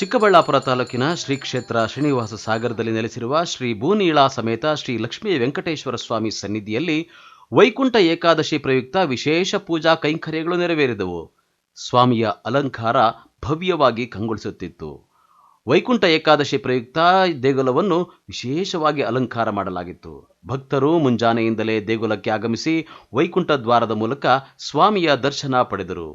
ಚಿಕ್ಕಬಳ್ಳಾಪುರ ತಾಲೂಕಿನ ಶ್ರೀ ಕ್ಷೇತ್ರ ಶ್ರೀನಿವಾಸ ಸಾಗರದಲ್ಲಿ ನೆಲೆಸಿರುವ ಶ್ರೀ ಭೂನೀಳಾ ಸಮೇತ ಶ್ರೀ ಲಕ್ಷ್ಮೀ ವೆಂಕಟೇಶ್ವರ ಸ್ವಾಮಿ ಸನ್ನಿಧಿಯಲ್ಲಿ ವೈಕುಂಠ ಏಕಾದಶಿ ಪ್ರಯುಕ್ತ ವಿಶೇಷ ಪೂಜಾ ಕೈಂಕರ್ಯಗಳು ನೆರವೇರಿದವು. ಸ್ವಾಮಿಯ ಅಲಂಕಾರ ಭವ್ಯವಾಗಿ ಕಂಗೊಳಿಸುತ್ತಿತ್ತು. ವೈಕುಂಠ ಏಕಾದಶಿ ಪ್ರಯುಕ್ತ ದೇಗುಲವನ್ನು ವಿಶೇಷವಾಗಿ ಅಲಂಕಾರ ಮಾಡಲಾಗಿತ್ತು. ಭಕ್ತರು ಮುಂಜಾನೆಯಿಂದಲೇ ದೇಗುಲಕ್ಕೆ ಆಗಮಿಸಿ ವೈಕುಂಠ ದ್ವಾರದ ಮೂಲಕ ಸ್ವಾಮಿಯ ದರ್ಶನ ಪಡೆದರು.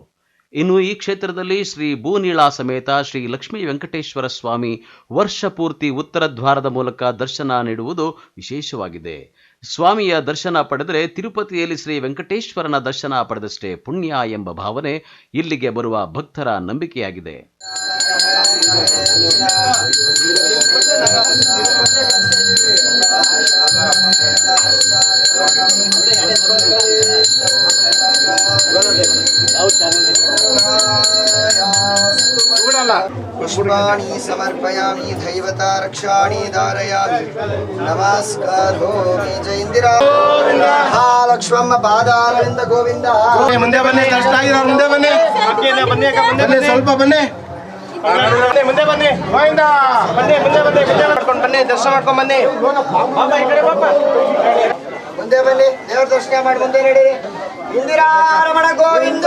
ಇನ್ನು ಈ ಕ್ಷೇತ್ರದಲ್ಲಿ ಶ್ರೀ ಭೂನೀಳಾ ಸಮೇತ ಶ್ರೀ ಲಕ್ಷ್ಮೀ ವೆಂಕಟೇಶ್ವರ ಸ್ವಾಮಿ ವರ್ಷ ಪೂರ್ತಿ ಉತ್ತರ ದ್ವಾರದ ಮೂಲಕ ದರ್ಶನ ನೀಡುವುದು ವಿಶೇಷವಾಗಿದೆ. ಸ್ವಾಮಿಯ ದರ್ಶನ ಪಡೆದರೆ ತಿರುಪತಿಯಲ್ಲಿ ಶ್ರೀ ವೆಂಕಟೇಶ್ವರನ ದರ್ಶನ ಪಡೆದಷ್ಟೇ ಪುಣ್ಯ ಎಂಬ ಭಾವನೆ ಇಲ್ಲಿಗೆ ಬರುವ ಭಕ್ತರ ನಂಬಿಕೆಯಾಗಿದೆ. पुष्पाणि समर्पयामि दैवता रक्षाणि धारयामि नमस्कारोमि जय इंदिरा महालक्ष्मಮ್ಮ ಪಾದಾರವಿಂದ ಗೋವಿಂದ. ಮುಂದೆ ಬನ್ನಿ, ದರ್ಶನ ಆಗಿರೋ ಮುಂದೆ ಬನ್ನಿ, ಬನ್ನಿ ಸ್ವಲ್ಪ ಬನ್ನಿ, ಮುಂದೆ ಬನ್ನಿ, ಗೋವಿಂದ ಬನ್ನಿ, ಮುಂದೆ ಬನ್ನಿ, ಮುಂದೆ ಮಾಡ್ಕೊಂಡು ಬನ್ನಿ, ದರ್ಶನ ಮಾಡ್ಕೊಂಡು ಬನ್ನಿ. ಈ ಕಡೆ ಬಾಪ, ಮುಂದೆ ಬನ್ನಿ, ದೇವರ ದರ್ಶನ ಮಾಡಿ ಮುಂದೆ ನಡೀರಿ. ಇಂದಿರಾ ರಮಣ ಗೋವಿಂದ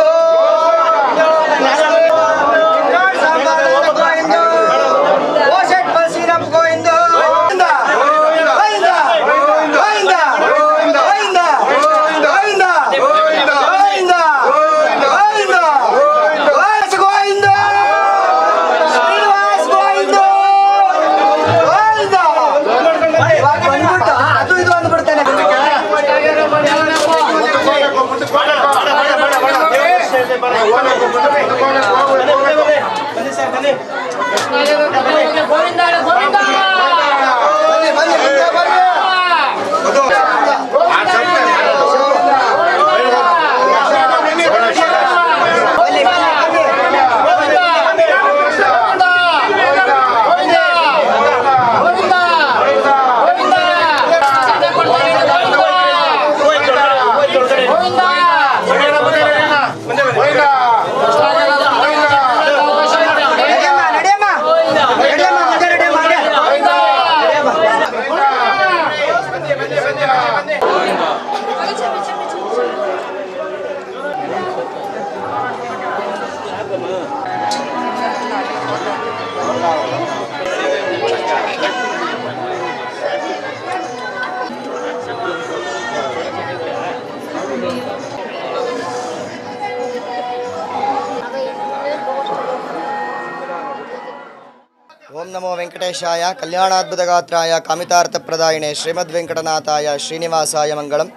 ಓಂ ನಮೋ ವೆಂಕಟೇಶಾಯ ಕಲ್ಯಾಣಾದ್ಭುತಗಾತ್ರಾಯ ಕಾಮಿತಾರ್ಥಪ್ರದಾಯಿಣೆ ಶ್ರೀಮದ್ ವೆಂಕಟನಾಥಾಯ ಶ್ರೀನಿವಾಸಾಯ ಮಂಗಳಂ.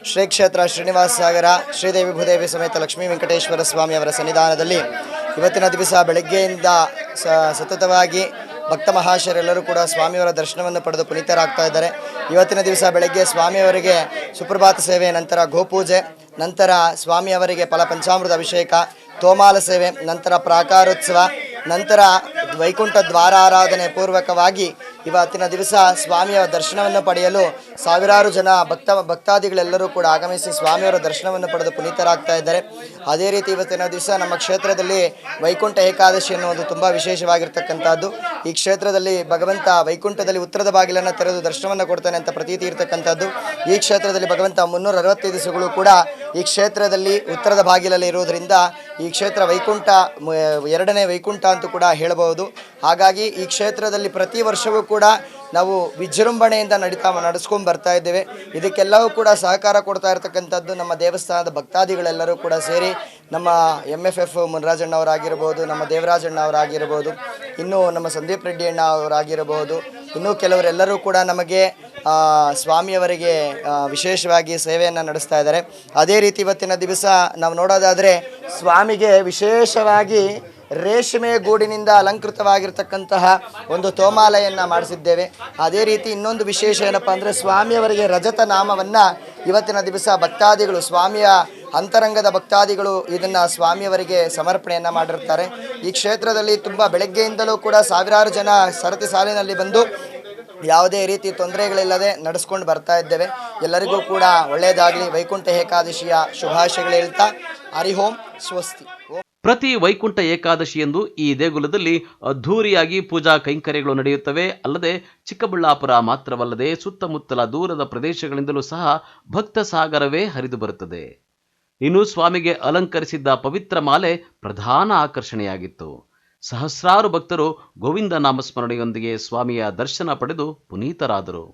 ಶ್ರೀ ಕ್ಷೇತ್ರ ಶ್ರೀನಿವಾಸ ಸಾಗರ ಶ್ರೀದೇವಿ ಭೂದೇವಿ ಸಮೇತ ಲಕ್ಷ್ಮೀ ವೆಂಕಟೇಶ್ವರ ಸ್ವಾಮಿ ಅವರ ಸನ್ನಿಧಾನದಲ್ಲಿ ಇವತ್ತಿನ ದಿವಸ ಬೆಳಗ್ಗೆಯಿಂದ ಸತತವಾಗಿ ಭಕ್ತ ಮಹಾಶಯರೆಲ್ಲರೂ ಕೂಡ ಸ್ವಾಮಿಯವರ ದರ್ಶನವನ್ನು ಪಡೆದು ಪುನೀತರಾಗ್ತಾ ಇದ್ದಾರೆ. ಇವತ್ತಿನ ದಿವಸ ಬೆಳಗ್ಗೆ ಸ್ವಾಮಿಯವರಿಗೆ ಸುಪ್ರಭಾತ ಸೇವೆ, ನಂತರ ಗೋಪೂಜೆ, ನಂತರ ಸ್ವಾಮಿಯವರಿಗೆ ಫಲಪಂಚಾಮೃತ ಅಭಿಷೇಕ, ತೋಮಾಲ ಸೇವೆ, ನಂತರ ಪ್ರಾಕಾರೋತ್ಸವ, ನಂತರ ವೈಕುಂಠ ದ್ವಾರ ಆರಾಧನೆ ಪೂರ್ವಕವಾಗಿ ಇವತ್ತಿನ ದಿವಸ ಸ್ವಾಮಿಯ ದರ್ಶನವನ್ನು ಪಡೆಯಲು ಸಾವಿರಾರು ಜನ ಭಕ್ತಾದಿಗಳೆಲ್ಲರೂ ಕೂಡ ಆಗಮಿಸಿ ಸ್ವಾಮಿಯವರ ದರ್ಶನವನ್ನು ಪಡೆದು ಪುನೀತರಾಗ್ತಾ ಇದ್ದಾರೆ. ಅದೇ ರೀತಿ ಇವತ್ತಿನ ದಿವಸ ನಮ್ಮ ಕ್ಷೇತ್ರದಲ್ಲಿ ವೈಕುಂಠ ಏಕಾದಶಿ ಅನ್ನುವುದು ತುಂಬ ವಿಶೇಷವಾಗಿರ್ತಕ್ಕಂಥದ್ದು. ಈ ಕ್ಷೇತ್ರದಲ್ಲಿ ಭಗವಂತ ವೈಕುಂಠದಲ್ಲಿ ಉತ್ತರದ ಬಾಗಿಲನ್ನು ತೆರೆದು ದರ್ಶನವನ್ನು ಕೊಡ್ತಾನೆ ಅಂತ ಪ್ರತೀತಿ ಇರತಕ್ಕಂಥದ್ದು. ಈ ಕ್ಷೇತ್ರದಲ್ಲಿ ಭಗವಂತ 365 ದಿವಸಗಳು ಕೂಡ ಈ ಕ್ಷೇತ್ರದಲ್ಲಿ ಉತ್ತರದ ಬಾಗಿಲಲ್ಲಿ ಇರುವುದರಿಂದ ಈ ಕ್ಷೇತ್ರ ವೈಕುಂಠ ಎರಡನೇ ವೈಕುಂಠ ಅಂತೂ ಕೂಡ ಹೇಳಬಹುದು. ಹಾಗಾಗಿ ಈ ಕ್ಷೇತ್ರದಲ್ಲಿ ಪ್ರತಿ ವರ್ಷವೂ ಕೂಡ ನಾವು ವಿಜೃಂಭಣೆಯಿಂದ ನಡೆಸ್ಕೊಂಡು ಬರ್ತಾ ಇದ್ದೇವೆ. ಇದಕ್ಕೆಲ್ಲವೂ ಕೂಡ ಸಹಕಾರ ಕೊಡ್ತಾ ಇರತಕ್ಕಂಥದ್ದು ನಮ್ಮ ದೇವಸ್ಥಾನದ ಭಕ್ತಾದಿಗಳೆಲ್ಲರೂ ಕೂಡ ಸೇರಿ ನಮ್ಮ MFF ಮುನ್ರಾಜಣ್ಣ ಅವರಾಗಿರ್ಬೋದು, ನಮ್ಮ ದೇವರಾಜಣ್ಣ ಅವರಾಗಿರ್ಬೋದು, ಇನ್ನೂ ನಮ್ಮ ಸಂದೀಪ್ ರೆಡ್ಡಿ ಅಣ್ಣ ಅವರಾಗಿರಬಹುದು, ಇನ್ನೂ ಕೆಲವರೆಲ್ಲರೂ ಕೂಡ ನಮಗೆ ಸ್ವಾಮಿಯವರಿಗೆ ವಿಶೇಷವಾಗಿ ಸೇವೆಯನ್ನು ನಡೆಸ್ತಾ ಇದ್ದಾರೆ. ಅದೇ ರೀತಿ ಇವತ್ತಿನ ದಿವಸ ನಾವು ನೋಡೋದಾದರೆ ಸ್ವಾಮಿಗೆ ವಿಶೇಷವಾಗಿ ರೇಷ್ಮೆ ಗೂಡಿನಿಂದ ಅಲಂಕೃತವಾಗಿರ್ತಕ್ಕಂತಹ ಒಂದು ತೋಮಾಲೆಯನ್ನು ಮಾಡಿಸಿದ್ದೇವೆ. ಅದೇ ರೀತಿ ಇನ್ನೊಂದು ವಿಶೇಷ ಏನಪ್ಪ ಅಂದರೆ ಸ್ವಾಮಿಯವರಿಗೆ ರಜತ ನಾಮವನ್ನು ಇವತ್ತಿನ ದಿವಸ ಭಕ್ತಾದಿಗಳು, ಸ್ವಾಮಿಯ ಅಂತರಂಗದ ಭಕ್ತಾದಿಗಳು ಇದನ್ನು ಸ್ವಾಮಿಯವರಿಗೆ ಸಮರ್ಪಣೆಯನ್ನು ಮಾಡಿರ್ತಾರೆ. ಈ ಕ್ಷೇತ್ರದಲ್ಲಿ ತುಂಬ ಬೆಳಗ್ಗೆಯಿಂದಲೂ ಕೂಡ ಸಾವಿರಾರು ಜನ ಸರತಿ ಸಾಲಿನಲ್ಲಿ ಬಂದು ಯಾವುದೇ ರೀತಿ ತೊಂದರೆಗಳಿಲ್ಲದೆ ನಡೆಸ್ಕೊಂಡು ಬರ್ತಾ ಇದ್ದೇವೆ. ಎಲ್ಲರಿಗೂ ಕೂಡ ಒಳ್ಳೆಯದಾಗಲಿ. ವೈಕುಂಠ ಏಕಾದಶಿಯ ಶುಭಾಶಯಗಳು ಹೇಳ್ತಾ ಹರಿ ಓಂ ಸ್ವಸ್ತಿ. ಪ್ರತಿ ವೈಕುಂಠ ಏಕಾದಶಿಯಂದು ಈ ದೇಗುಲದಲ್ಲಿ ಅದ್ಧೂರಿಯಾಗಿ ಪೂಜಾ ಕೈಂಕರ್ಯಗಳು ನಡೆಯುತ್ತವೆ. ಅಲ್ಲದೆ ಚಿಕ್ಕಬಳ್ಳಾಪುರ ಮಾತ್ರವಲ್ಲದೆ ಸುತ್ತಮುತ್ತಲ ದೂರದ ಪ್ರದೇಶಗಳಿಂದಲೂ ಸಹ ಭಕ್ತ ಸಾಗರವೇ ಹರಿದು ಬರುತ್ತದೆ. ಇನ್ನು ಸ್ವಾಮಿಗೆ ಅಲಂಕರಿಸಿದ್ದ ಪವಿತ್ರ ಮಾಲೆ ಪ್ರಧಾನ ಆಕರ್ಷಣೆಯಾಗಿತ್ತು. ಸಹಸ್ರಾರು ಭಕ್ತರು ಗೋವಿಂದ ನಾಮಸ್ಮರಣೆಯೊಂದಿಗೆ ಸ್ವಾಮಿಯ ದರ್ಶನ ಪಡೆದು ಪುನೀತರಾದರು.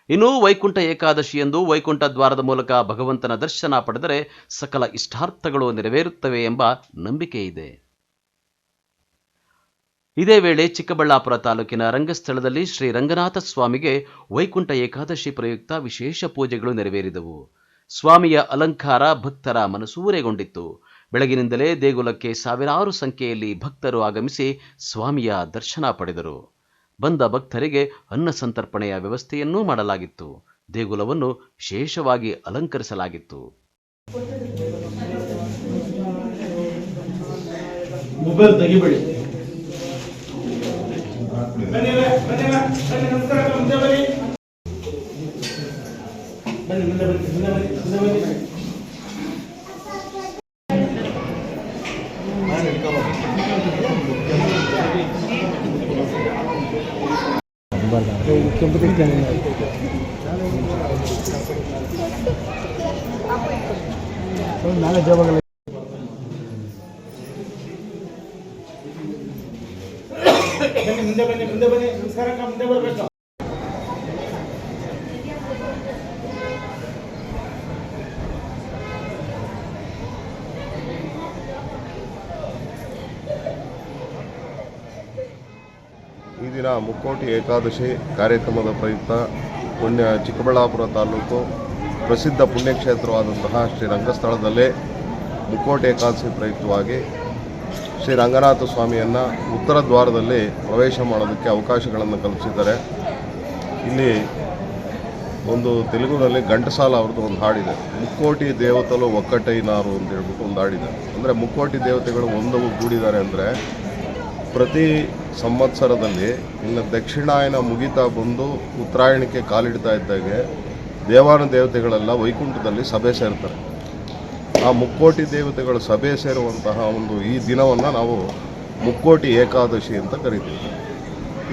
ಇನ್ನು ವೈಕುಂಠ ಏಕಾದಶಿಯಂದು ವೈಕುಂಠ ದ್ವಾರದ ಮೂಲಕ ಭಗವಂತನ ದರ್ಶನ ಪಡೆದರೆ ಸಕಲ ಇಷ್ಟಾರ್ಥಗಳು ನೆರವೇರುತ್ತವೆ ಎಂಬ ನಂಬಿಕೆ ಇದೆ. ಇದೇ ವೇಳೆ ಚಿಕ್ಕಬಳ್ಳಾಪುರ ತಾಲೂಕಿನ ರಂಗಸ್ಥಳದಲ್ಲಿ ಶ್ರೀ ರಂಗನಾಥ ಸ್ವಾಮಿಗೆ ವೈಕುಂಠ ಏಕಾದಶಿ ಪ್ರಯುಕ್ತ ವಿಶೇಷ ಪೂಜೆಗಳು ನೆರವೇರಿದವು. ಸ್ವಾಮಿಯ ಅಲಂಕಾರ ಭಕ್ತರ ಮನಸೂರೆಗೊಂಡಿತ್ತು. ಬೆಳಗಿನಿಂದಲೇ ದೇಗುಲಕ್ಕೆ ಸಾವಿರಾರು ಸಂಖ್ಯೆಯಲ್ಲಿ ಭಕ್ತರು ಆಗಮಿಸಿ ಸ್ವಾಮಿಯ ದರ್ಶನ ಪಡೆದರು. ಬಂದ ಭಕ್ತರಿಗೆ ಅನ್ನ ಸಂತರ್ಪಣೆಯ ವ್ಯವಸ್ಥೆಯನ್ನೂ ಮಾಡಲಾಗಿತ್ತು. ದೇಗುಲವನ್ನು ವಿಶೇಷವಾಗಿ ಅಲಂಕರಿಸಲಾಗಿತ್ತು. ನಾಳೆ ಜಾಬಾಗಲ್ಲ ಮುಂದೆ ಬನ್ನಿ ನಮಸ್ಕಾರಕ್ಕೆ ಮುಂದೆ ಬರಬೇಕು. ಈ ದಿನ ಮುಕ್ಕೋಟಿ ಏಕಾದಶಿ ಕಾರ್ಯಕ್ರಮದ ಪ್ರಯುಕ್ತ ಚಿಕ್ಕಬಳ್ಳಾಪುರ ತಾಲೂಕು ಪ್ರಸಿದ್ಧ ಪುಣ್ಯಕ್ಷೇತ್ರವಾದಂತಹ ಶ್ರೀ ರಂಗಸ್ಥಳದಲ್ಲೇ ಮುಕ್ಕೋಟಿ ಏಕಾದಶಿ ಪ್ರಯುಕ್ತವಾಗಿ ಶ್ರೀ ರಂಗನಾಥ ಸ್ವಾಮಿಯನ್ನು ಉತ್ತರ ದ್ವಾರದಲ್ಲಿ ಪ್ರವೇಶ ಮಾಡೋದಕ್ಕೆ ಅವಕಾಶಗಳನ್ನು ಕಲ್ಪಿಸಿದ್ದಾರೆ. ಇಲ್ಲಿ ಒಂದು ತೆಲುಗುನಲ್ಲಿ ಘಂಟಸಾಲ ಅವ್ರದ್ದು ಒಂದು ಹಾಡಿದೆ, ಮುಕ್ಕೋಟಿ ದೇವತಲು ಒಕ್ಕಟ್ಟೈನಾರು ಅಂತ ಹೇಳ್ಬಿಟ್ಟು ಒಂದು ಹಾಡಿದೆ. ಅಂದರೆ ಮುಕ್ಕೋಟಿ ದೇವತೆಗಳು ಒಂದವು ಗೂಡಿದ್ದಾರೆ ಅಂದರೆ ಪ್ರತಿ ಸಂವತ್ಸರದಲ್ಲಿ ಇನ್ನು ದಕ್ಷಿಣಾಯನ ಮುಗಿತಾ ಬಂದು ಉತ್ತರಾಯಣಕ್ಕೆ ಕಾಲಿಡ್ತಾ ಇದ್ದಾಗೆ ದೇವಾನು ದೇವತೆಗಳೆಲ್ಲ ವೈಕುಂಠದಲ್ಲಿ ಸಭೆ ಸೇರ್ತಾರೆ. ಆ ಮುಕ್ಕೋಟಿ ದೇವತೆಗಳು ಸಭೆ ಸೇರುವಂತಹ ಒಂದು ಈ ದಿನವನ್ನು ನಾವು ಮುಕ್ಕೋಟಿ ಏಕಾದಶಿ ಅಂತ ಕರಿತೀವಿ.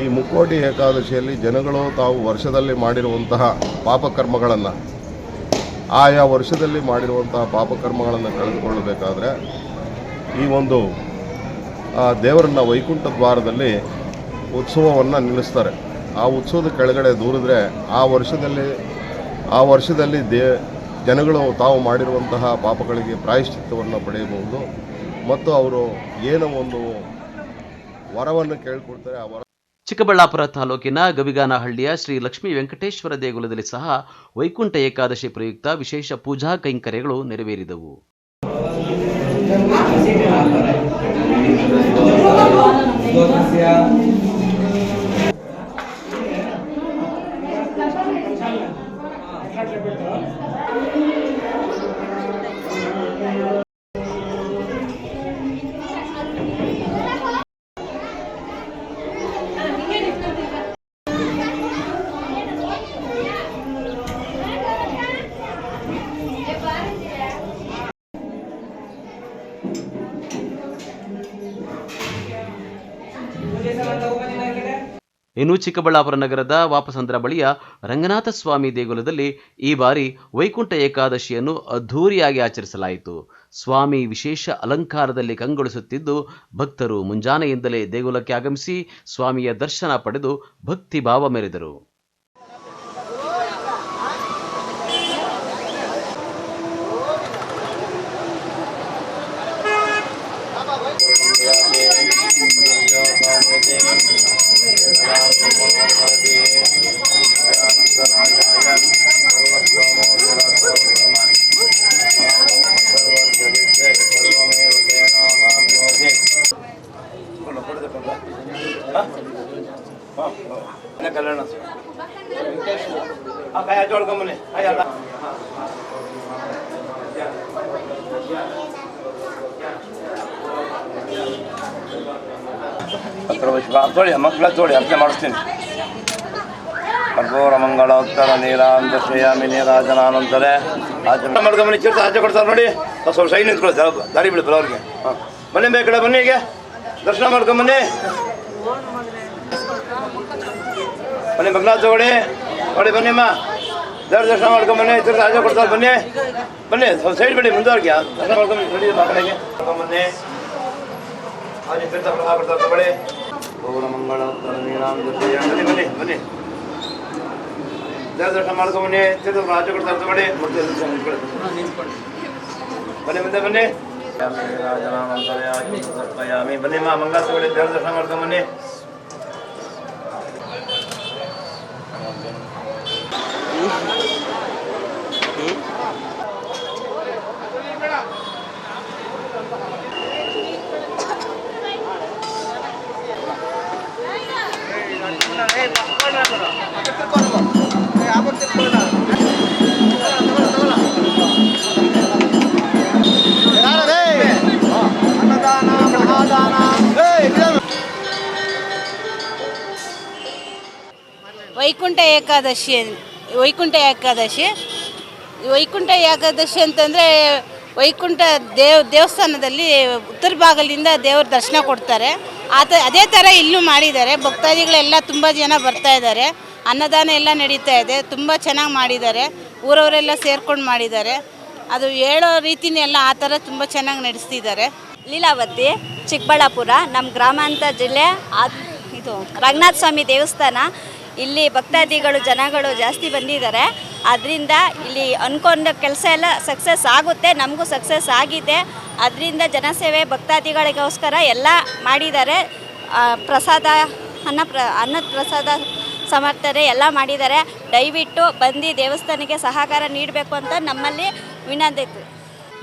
ಈ ಮುಕ್ಕೋಟಿ ಏಕಾದಶಿಯಲ್ಲಿ ಜನಗಳು ತಾವು ವರ್ಷದಲ್ಲಿ ಮಾಡಿರುವಂತಹ ಪಾಪಕರ್ಮಗಳನ್ನು ಆಯಾ ವರ್ಷದಲ್ಲಿ ಮಾಡಿರುವಂತಹ ಪಾಪಕರ್ಮಗಳನ್ನು ಕಳೆದುಕೊಳ್ಳಬೇಕಾದ್ರೆ ಈ ಒಂದು ದೇವರನ್ನ ವೈಕುಂಠ ದ್ವಾರದಲ್ಲಿ ಉತ್ಸವವನ್ನು ನಿಲ್ಲಿಸ್ತಾರೆ. ಆ ಉತ್ಸವದ ಕೆಳಗಡೆ ದೂರಿದ್ರೆ ಆ ವರ್ಷದಲ್ಲಿ ಜನಗಳು ತಾವು ಮಾಡಿರುವಂತಹ ಪಾಪಗಳಿಗೆ ಪ್ರಾಯಶ್ಚಿತ್ತವನ್ನು ಪಡೆಯಬಹುದು ಮತ್ತು ಅವರು ಏನೋ ಒಂದು ವರವನ್ನು ಕೇಳಿಕೊಡ್ತಾರೆ. ಆ ವರ ಚಿಕ್ಕಬಳ್ಳಾಪುರ ತಾಲೂಕಿನ ಗವಿಗಾನಹಳ್ಳಿಯ ಶ್ರೀ ಲಕ್ಷ್ಮೀ ವೆಂಕಟೇಶ್ವರ ದೇಗುಲದಲ್ಲಿ ಸಹ ವೈಕುಂಠ ಏಕಾದಶಿ ಪ್ರಯುಕ್ತ ವಿಶೇಷ ಪೂಜಾ ಕೈಂಕರ್ಯಗಳು ನೆರವೇರಿದವು. ಇನ್ನು ಚಿಕ್ಕಬಳ್ಳಾಪುರ ನಗರದ ವಾಪಸಂದ್ರ ಬಳಿಯ ರಂಗನಾಥ ಸ್ವಾಮಿ ದೇಗುಲದಲ್ಲಿ ಈ ಬಾರಿ ವೈಕುಂಠ ಏಕಾದಶಿಯನ್ನು ಅದ್ಧೂರಿಯಾಗಿ ಆಚರಿಸಲಾಯಿತು. ಸ್ವಾಮಿ ವಿಶೇಷ ಅಲಂಕಾರದಲ್ಲಿ ಕಂಗೊಳಿಸುತ್ತಿದ್ದು ಭಕ್ತರು ಮುಂಜಾನೆಯಿಂದಲೇ ದೇಗುಲಕ್ಕೆ ಆಗಮಿಸಿ ಸ್ವಾಮಿಯ ದರ್ಶನ ಪಡೆದು ಭಕ್ತಿ ಭಾವ ಮೆರೆದರು. ತೋಳಿ ಮಕ್ಕಳ ತೋಳಿ ಅರ್ಥ ಮಾಡಿಸ್ತೀನಿ. ಕರ್ಪೂರ ಮಂಗಳೋತ್ತರ ನೀರಾಂತ ಶ್ರೇಯಾಮಿ ನೀರಾಜನಾನಂತರೇ ಆಚರಣೆ ಮಾಡ್ಕೊಂಬನ್ನಿ. ಚಿರ್ತ ಆಚೆ ಕೊಡ್ತಾರೆ ನೋಡಿ, ಸ್ವಲ್ಪ ಸೈಡ್ ನಿಂತ್ಕೊಳ್ಳಿ, ದಾರಿ ಬಿಡಿ ಬರೋರಿಗೆ. ಬನ್ನಿ ಬೇ ಕಡೆ ಬನ್ನಿ, ಈಗ ದರ್ಶನ ಮಾಡ್ಕೊಂಬನ್ನಿ. ಬನ್ನಿ ಮಗ್ನಾಥ್ ತಗೊಳ್ಳಿ ನೋಡಿ, ಬನ್ನಿಮ್ಮ ದೇವ್ರ ದರ್ಶನ ಮಾಡ್ಕೊಂಬನ್ನಿ. ಚಿರ್ತ ಆಚೆ ಕೊಡ್ತಾರೆ, ಬನ್ನಿ ಬನ್ನಿ, ಸ್ವಲ್ಪ ಸೈಡ್ ಬಿಡಿ ಮುಂದುವರೆಗೆ ದರ್ಶನ ಮಾಡ್ಕೊಂಬನ್ನಿ. ನೋಡಿ ಆ ಕಡೆಗೆ ಮಾಡ್ಕೊಂಬನ್ನಿ. ಆಚೆ ತೀರ್ಥ ಪ್ರಸಾದ ಕೊಡ್ತಾರೆ ತಗೊಳ್ಳಿ. ಪೂರ್ಣ ಮಂಗಳೋತ್ತರ ನೀರಾಂತ ಶ್ರೇಯಾಮಿ ಬನ್ನಿ ಬನ್ನಿ ಬನ್ನಿ, ದೇವ್ರ ದರ್ಶನ ಮಾಡ್ಕೊಂಬನ್ನಿ. ತೀರ್ಥ ಆಚೆ ಕೊಡ್ತಾರೆ ತಗೊಳ್ಳಿ. ಬನ್ನಿ ಮುಂದೆ ಬನ್ನಿ. ಬನ್ನಿ ಮಂಗಳ ತಗೊಳ್ಳಿ, ದೇವ್ರ ದರ್ಶನ ಮಾಡ್ಕೊಂಬನ್ನಿ. ವೈಕುಂಠ ಏಕಾದಶಿ ಅಂತಂದರೆ ವೈಕುಂಠ ದೇವಸ್ಥಾನದಲ್ಲಿ ಉತ್ತರ ಭಾಗದಿಂದ ದೇವ್ರ ದರ್ಶನ ಕೊಡ್ತಾರೆ. ಅದೇ ಥರ ಇಲ್ಲೂ ಮಾಡಿದ್ದಾರೆ. ಭಕ್ತಾದಿಗಳೆಲ್ಲ ತುಂಬ ಜನ ಬರ್ತಾ ಇದ್ದಾರೆ. ಅನ್ನದಾನ ಎಲ್ಲ ನಡೀತಾ ಇದೆ. ತುಂಬ ಚೆನ್ನಾಗಿ ಮಾಡಿದ್ದಾರೆ. ಊರವರೆಲ್ಲ ಸೇರ್ಕೊಂಡು ಮಾಡಿದ್ದಾರೆ. ಅದು ಹೇಳೋ ರೀತಿನೇ ಎಲ್ಲ ಆ ಥರ ತುಂಬ ಚೆನ್ನಾಗಿ ನಡೆಸ್ತಿದ್ದಾರೆ. ಲೀಲಾವತಿ, ಚಿಕ್ಕಬಳ್ಳಾಪುರ, ನಮ್ಮ ಗ್ರಾಮಾಂತರ ಜಿಲ್ಲೆ. ಇದು ರಂಗನಾಥ ಸ್ವಾಮಿ ದೇವಸ್ಥಾನ. ಇಲ್ಲಿ ಭಕ್ತಾದಿಗಳು ಜನಗಳು ಜಾಸ್ತಿ ಬಂದಿದ್ದಾರೆ. ಅದರಿಂದ ಇಲ್ಲಿ ಅಂದ್ಕೊಂಡ ಕೆಲಸ ಎಲ್ಲ ಸಕ್ಸಸ್ ಆಗುತ್ತೆ. ನಮಗೂ ಸಕ್ಸಸ್ ಆಗಿದೆ. ಅದರಿಂದ ಜನಸೇವೆ ಭಕ್ತಾದಿಗಳಿಗೋಸ್ಕರ ಎಲ್ಲ ಮಾಡಿದ್ದಾರೆ. ಪ್ರಸಾದ ಅನ್ನದ ಪ್ರಸಾದ ಸಮರ್ಥನೆ ಎಲ್ಲ ಮಾಡಿದ್ದಾರೆ. ದಯವಿಟ್ಟು ಬಂದು ದೇವಸ್ಥಾನಕ್ಕೆ ಸಹಕಾರ ನೀಡಬೇಕು ಅಂತ ನಮ್ಮಲ್ಲಿ ವಿನಂತಿ.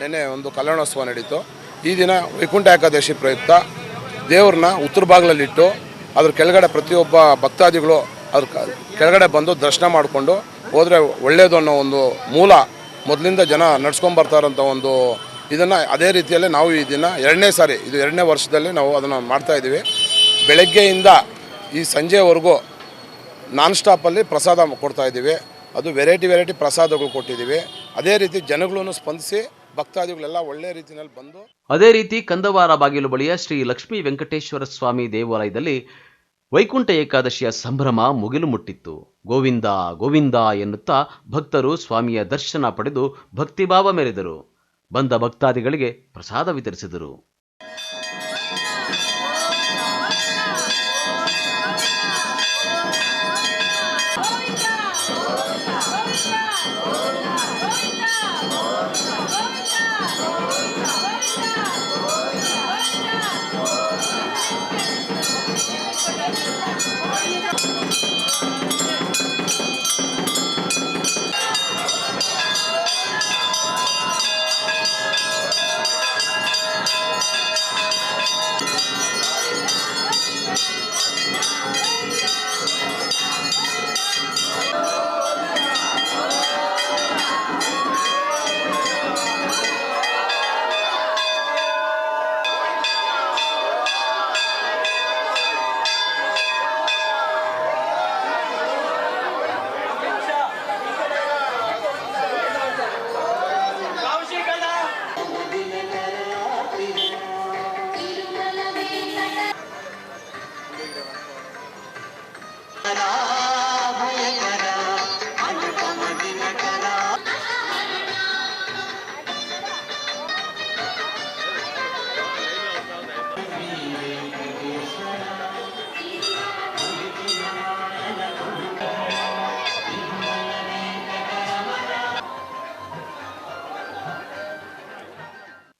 ನಿನ್ನೆ ಒಂದು ಕಲ್ಯಾಣೋತ್ಸವ ನಡೀತು. ಈ ದಿನ ವೈಕುಂಠ ಏಕಾದಶಿ ಪ್ರಯುಕ್ತ ದೇವ್ರನ್ನ ಉತ್ತರ ಭಾಗದಲ್ಲಿಟ್ಟು ಅದ್ರ ಕೆಳಗಡೆ ಪ್ರತಿಯೊಬ್ಬ ಭಕ್ತಾದಿಗಳು ಅದ್ರ ಕೆಳಗಡೆ ಬಂದು ದರ್ಶನ ಮಾಡಿಕೊಂಡು ಹೋದರೆ ಒಳ್ಳೆಯದು ಅನ್ನೋ ಒಂದು ಮೂಲ ಮೊದಲಿಂದ ಜನ ನಡ್ಸ್ಕೊಂಬರ್ತಾರಂಥ ಒಂದು ಇದನ್ನು ಅದೇ ರೀತಿಯಲ್ಲೇ ನಾವು ಈ ದಿನ ಇದು ಎರಡನೇ ವರ್ಷದಲ್ಲಿ ನಾವು ಅದನ್ನು ಮಾಡ್ತಾಯಿದ್ದೀವಿ. ಬೆಳಗ್ಗೆಯಿಂದ ಈ ಸಂಜೆವರೆಗೂ ನಾನ್ ಸ್ಟಾಪಲ್ಲಿ ಪ್ರಸಾದ ಕೊಡ್ತಾಯಿದ್ದೀವಿ. ಅದು ವೆರೈಟಿ ಪ್ರಸಾದಗಳು ಕೊಟ್ಟಿದ್ದೀವಿ. ಅದೇ ರೀತಿ ಜನಗಳನ್ನು ಸ್ಪಂದಿಸಿ ಭಕ್ತಾದಿಗಳೆಲ್ಲ ಒಳ್ಳೆ ರೀತಿಯಲ್ಲಿ ಬಂದು ಅದೇ ರೀತಿ ಕಂದವಾರ ಬಾಗಿಲು ಬಳಿಯ ಶ್ರೀ ಲಕ್ಷ್ಮೀ ವೆಂಕಟೇಶ್ವರ ಸ್ವಾಮಿ ದೇವಾಲಯದಲ್ಲಿ ವೈಕುಂಠ ಏಕಾದಶಿಯ ಸಂಭ್ರಮ ಮುಗಿಲು ಮುಟ್ಟಿತ್ತು. ಗೋವಿಂದ ಗೋವಿಂದ ಎನ್ನುತ್ತಾ ಭಕ್ತರು ಸ್ವಾಮಿಯ ದರ್ಶನ ಪಡೆದು ಭಕ್ತಿಭಾವ ಮೆರೆದರು. ಬಂದ ಭಕ್ತಾದಿಗಳಿಗೆ ಪ್ರಸಾದ ವಿತರಿಸಿದರು.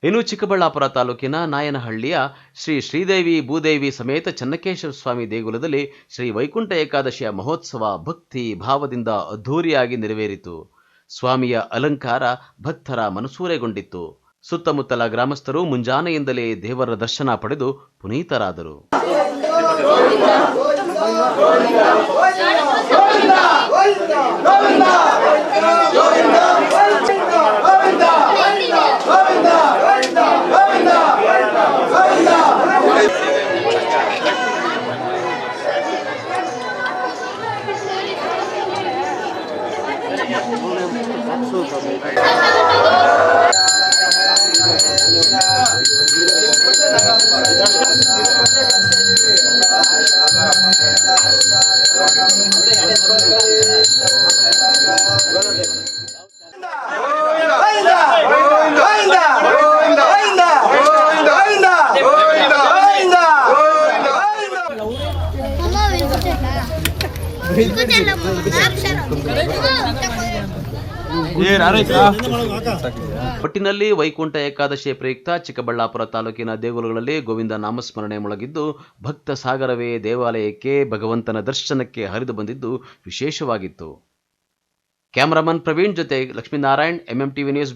ಇನ್ನು ಚಿಕ್ಕಬಳ್ಳಾಪುರ ತಾಲೂಕಿನ ನಾಯನಹಳ್ಳಿಯ ಶ್ರೀ ಶ್ರೀದೇವಿ ಭೂದೇವಿ ಸಮೇತ ಚನ್ನಕೇಶವ ಸ್ವಾಮಿ ದೇಗುಲದಲ್ಲಿ ಶ್ರೀ ವೈಕುಂಠ ಏಕಾದಶಿಯ ಮಹೋತ್ಸವ ಭಕ್ತಿ ಭಾವದಿಂದ ಅದ್ಧೂರಿಯಾಗಿ ನೆರವೇರಿತು. ಸ್ವಾಮಿಯ ಅಲಂಕಾರ ಭಕ್ತರ ಮನಸೂರೆಗೊಂಡಿತ್ತು. ಸುತ್ತಮುತ್ತಲ ಗ್ರಾಮಸ್ಥರು ಮುಂಜಾನೆಯಿಂದಲೇ ದೇವರ ದರ್ಶನ ಪಡೆದು ಪುನೀತರಾದರು. ಒಟ್ಟಿನಲ್ಲಿ ವೈಕುಂಠ ಏಕಾದಶಿಯ ಪ್ರಯುಕ್ತ ಚಿಕ್ಕಬಳ್ಳಾಪುರ ತಾಲೂಕಿನ ದೇಗುಲಗಳಲ್ಲಿ ಗೋವಿಂದ ನಾಮಸ್ಮರಣೆ ಮೊಳಗಿದ್ದು ಭಕ್ತ ಸಾಗರವೇ ದೇವಾಲಯಕ್ಕೆ ಭಗವಂತನ ದರ್ಶನಕ್ಕೆ ಹರಿದು ಬಂದಿದ್ದು ವಿಶೇಷವಾಗಿತ್ತು. ಕ್ಯಾಮರಾಮನ್ ಪ್ರವೀಣ್ ಜೊತೆ ಲಕ್ಷ್ಮೀನಾರಾಯಣ್, MMTV ನ್ಯೂಸ್.